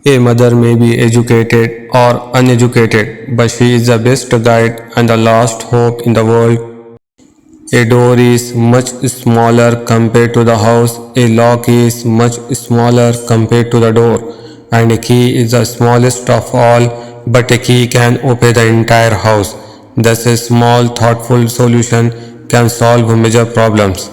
A mother may be educated or uneducated, but she is the best guide and the last hope in the world. A door is much smaller compared to the house, a lock is much smaller compared to the door, and a key is the smallest of all, but a key can open the entire house. Thus, a small, thoughtful solution can solve major problems.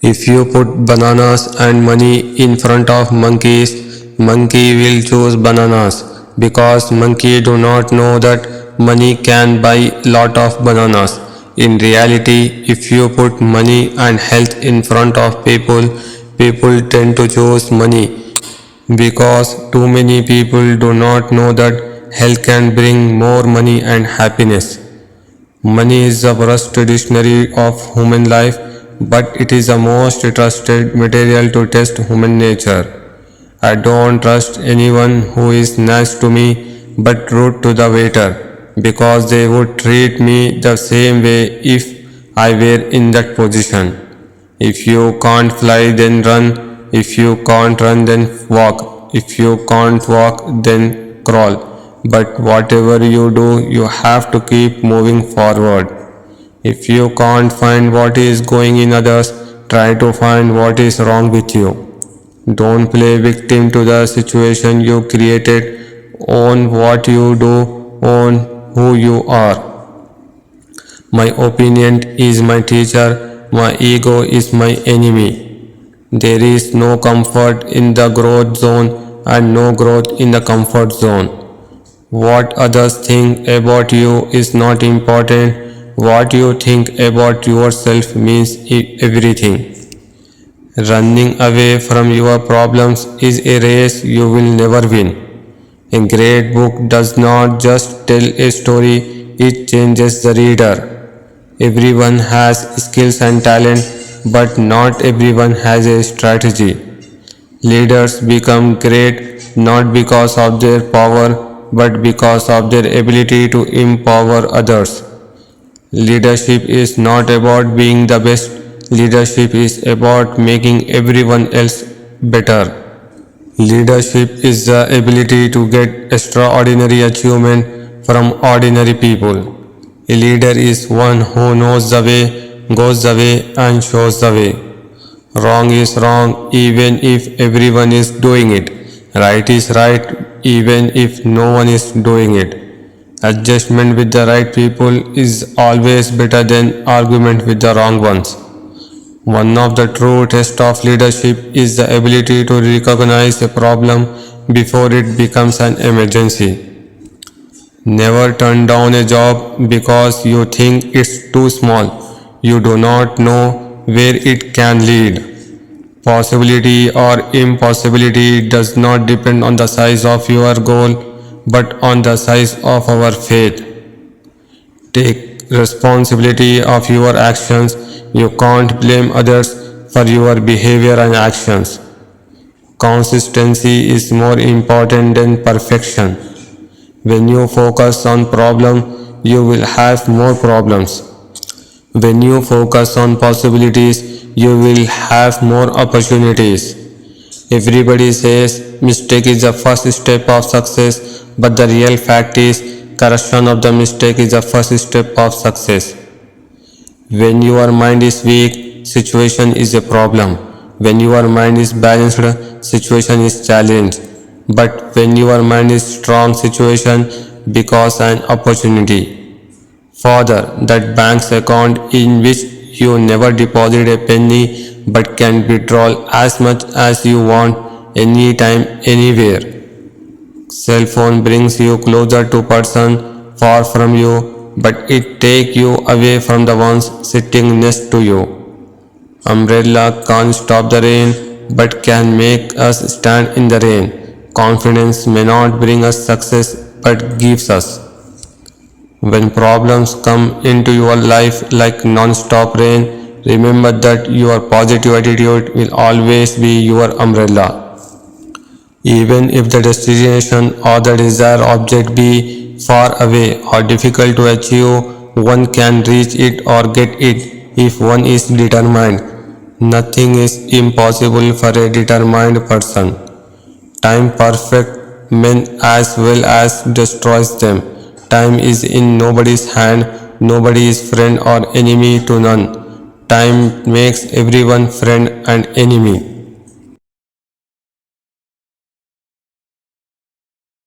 If you put bananas and money in front of monkeys, monkey will choose bananas because monkey do not know that money can buy lot of bananas. In reality, if you put money and health in front of people, people tend to choose money because too many people do not know that health can bring more money and happiness. Money is the worst dictionary of human life, but it is the most trusted material to test human nature. I don't trust anyone who is nice to me but rude to the waiter because they would treat me the same way if I were in that position. If you can't fly, then run. If you can't run, then walk. If you can't walk, then crawl. But whatever you do, you have to keep moving forward. If you can't find what is going in others, try to find what is wrong with you. Don't play victim to the situation you created. Own what you do, own who you are. My opinion is my teacher, my ego is my enemy. There is no comfort in the growth zone and no growth in the comfort zone. What others think about you is not important. What you think about yourself means everything. Running away from your problems is a race you will never win. A great book does not just tell a story, it changes the reader. Everyone has skills and talent, but not everyone has a strategy. Leaders become great not because of their power, but because of their ability to empower others. Leadership is not about being the best, leadership is about making everyone else better. Leadership is the ability to get extraordinary achievement from ordinary people. A leader is one who knows the way, goes the way, and shows the way. Wrong is wrong even if everyone is doing it. Right is right even if no one is doing it. Adjustment with the right people is always better than argument with the wrong ones. One of the true tests of leadership is the ability to recognize a problem before it becomes an emergency. Never turn down a job because you think it's too small. You do not know where it can lead. Possibility or impossibility does not depend on the size of your goal, but on the size of our faith. Take responsibility of your actions. You can't blame others for your behavior and actions. Consistency is more important than perfection. When you focus on problem, you will have more problems. When you focus on possibilities, you will have more opportunities. Everybody says mistake is the first step of success, but the real fact is correction of the mistake is the first step of success. When your mind is weak, situation is a problem. When your mind is balanced, situation is challenge. But when your mind is strong, situation becomes an opportunity. Further, that bank's account in which you never deposit a penny but can withdraw as much as you want anytime, anywhere. Cell phone brings you closer to person far from you, but it takes you away from the ones sitting next to you. Umbrella can't stop the rain but can make us stand in the rain. Confidence may not bring us success but gives us. When problems come into your life like non-stop rain, remember that your positive attitude will always be your umbrella. Even if the destination or the desired object be far away or difficult to achieve, one can reach it or get it if one is determined. Nothing is impossible for a determined person. Time perfect men as well as destroys them. Time is in nobody's hand, nobody is friend or enemy to none. Time makes everyone friend and enemy.